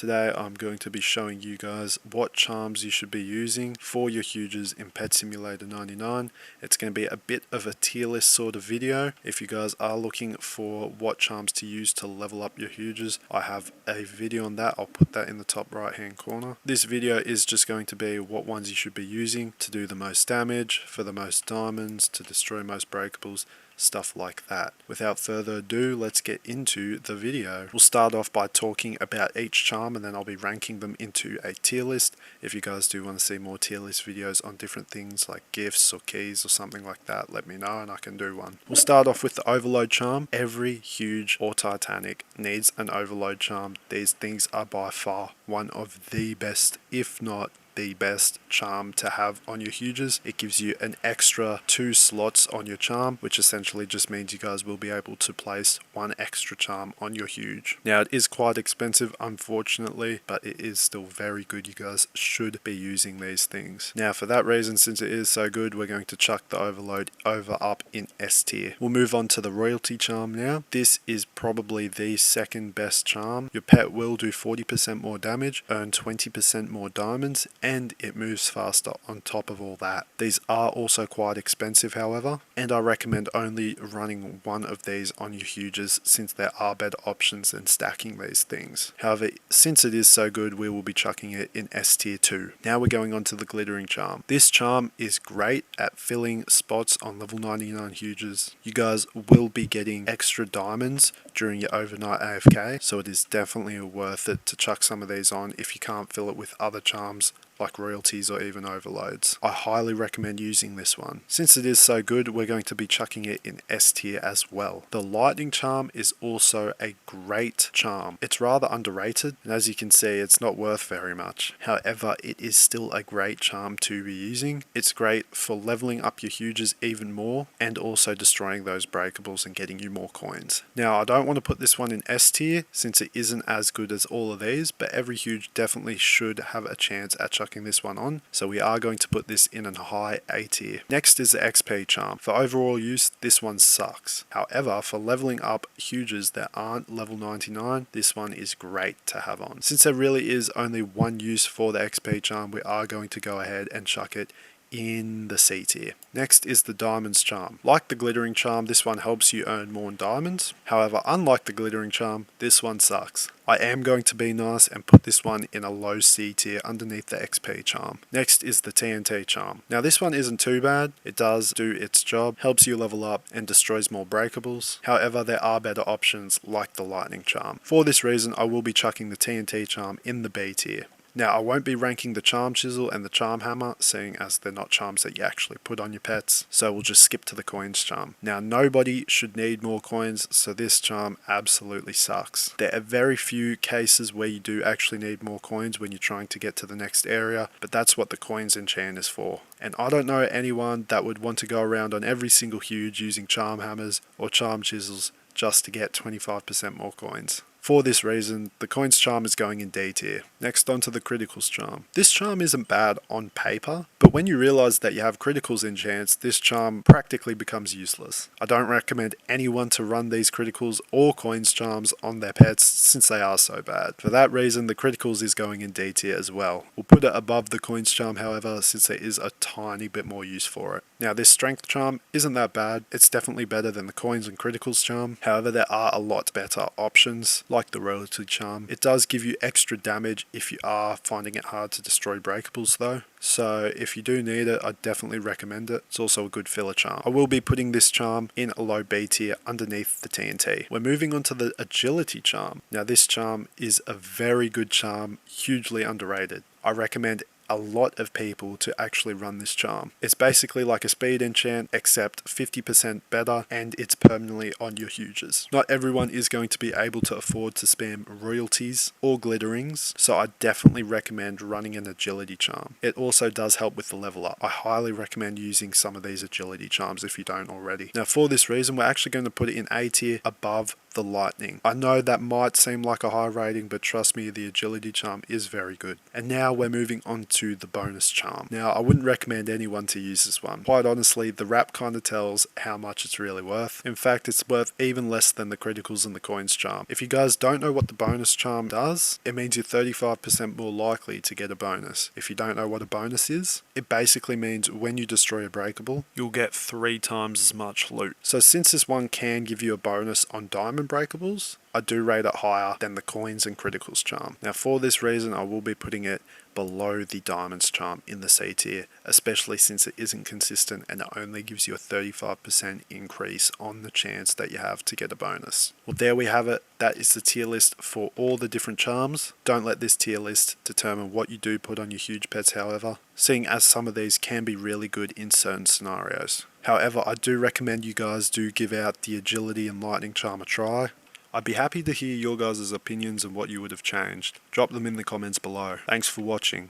Today I'm going to be showing you guys what charms you should be using for your huges in Pet Simulator 99. It's going to be a bit of a tier list sort of video. If you guys are looking for what charms to use to level up your huges, I have a video on that. I'll put that in the top right hand corner. This video is just going to be what ones you should be using to do the most damage, for the most diamonds, to destroy most breakables, stuff like that. Without further ado, let's get into the video. We'll start off by talking about each charm, and then I'll be ranking them into a tier list. If you guys do want to see more tier list videos on different things like gifts or keys or something like that, let me know and I can do one. We'll start off with the overload charm. Every huge or Titanic needs an overload charm. These things are by far one of the best, if not the best charm to have on your huges. It gives you an extra 2 slots on your charm, which essentially just means you guys will be able to place 1 extra charm on your huge. Now it is quite expensive unfortunately, but it is still very good. You guys should be using these things. Now for that reason, since it is so good, we're going to chuck the overload up in S tier. We'll move on to the royalty charm now. This is probably the second best charm. Your pet will do 40% more damage, earn 20% more diamonds, and it moves faster on top of all that. These are also quite expensive however, and I recommend only running one of these on your huges since there are better options than stacking these things. However, since it is so good, we will be chucking it in S tier 2. Now we're going on to the glittering charm. This charm is great at filling spots on level 99 huges. You guys will be getting extra diamonds during your overnight AFK, so it is definitely worth it to chuck some of these on if you can't fill it with other charms like royalties or even overloads. I highly recommend using this one. Since it is so good, we're going to be chucking it in S tier as well. The lightning charm is also a great charm. It's rather underrated, and as you can see, it's not worth very much. However, it is still a great charm to be using. It's great for leveling up your huges even more, and also destroying those breakables and getting you more coins. Now, I don't want to put this one in S tier since it isn't as good as all of these, but every huge definitely should have a chance at chucking this one on, so we are going to put this in a high A tier. Next is the XP charm. For overall use, this one sucks. However, for leveling up huges that aren't level 99, this one is great to have on. Since there really is only one use for the XP charm, we are going to go ahead and chuck it in the C tier. Next is the diamonds charm. Like the glittering charm, this one helps you earn more diamonds. However, unlike the glittering charm, this one sucks. I am going to be nice and put this one in a low C tier underneath the XP charm. Next is the TNT charm. Now this one isn't too bad. It does do its job, helps you level up and destroys more breakables. However, there are better options like the lightning charm. For this reason, I will be chucking the TNT charm in the B tier. Now I won't be ranking the charm chisel and the charm hammer, seeing as they're not charms that you actually put on your pets, so we'll just skip to the coins charm. Now nobody should need more coins, so this charm absolutely sucks. There are very few cases where you do actually need more coins when you're trying to get to the next area, but that's what the coins enchant is for. And I don't know anyone that would want to go around on every single huge using charm hammers or charm chisels just to get 25% more coins. For this reason, the coins charm is going in D tier. Next on to the criticals charm. This charm isn't bad on paper, but when you realize that you have criticals enchants, this charm practically becomes useless. I don't recommend anyone to run these criticals or coins charms on their pets since they are so bad. For that reason, the criticals is going in D tier as well. We'll put it above the coins charm however, since there is a tiny bit more use for it. Now this strength charm isn't that bad. It's definitely better than the coins and criticals charm. However, there are a lot better options like the royalty charm. It does give you extra damage if you are finding it hard to destroy breakables though. So if you do need it, I definitely recommend it. It's also a good filler charm. I will be putting this charm in a low B tier underneath the TNT. We're moving on to the agility charm. Now this charm is a very good charm, hugely underrated. I recommend a lot of people to actually run this charm. It's basically like a speed enchant except 50% better, and it's permanently on your huges. Not everyone is going to be able to afford to spam royalties or glitterings, so I definitely recommend running an agility charm. It also does help with the level up. I highly recommend using some of these agility charms if you don't already. Now for this reason, we're actually going to put it in A tier above the lightning. I know that might seem like a high rating, but trust me, the agility charm is very good. And now we're moving on to the bonus charm. Now, I wouldn't recommend anyone to use this one. Quite honestly, the wrap kind of tells how much it's really worth. In fact, it's worth even less than the criticals and the coins charm. If you guys don't know what the bonus charm does, it means you're 35% more likely to get a bonus. If you don't know what a bonus is, it basically means when you destroy a breakable, you'll get 3 times as much loot. So since this one can give you a bonus on diamond breakables, I do rate it higher than the coins and criticals charm. Now for this reason, I will be putting it below the diamonds charm in the C tier, especially since it isn't consistent and it only gives you a 35% increase on the chance that you have to get a bonus. Well, there we have it. That is the tier list for all the different charms. Don't let this tier list determine what you do put on your huge pets, however, seeing as some of these can be really good in certain scenarios. However, I do recommend you guys do give out the agility and lightning charm a try. I'd be happy to hear your guys' opinions and what you would have changed. Drop them in the comments below. Thanks for watching.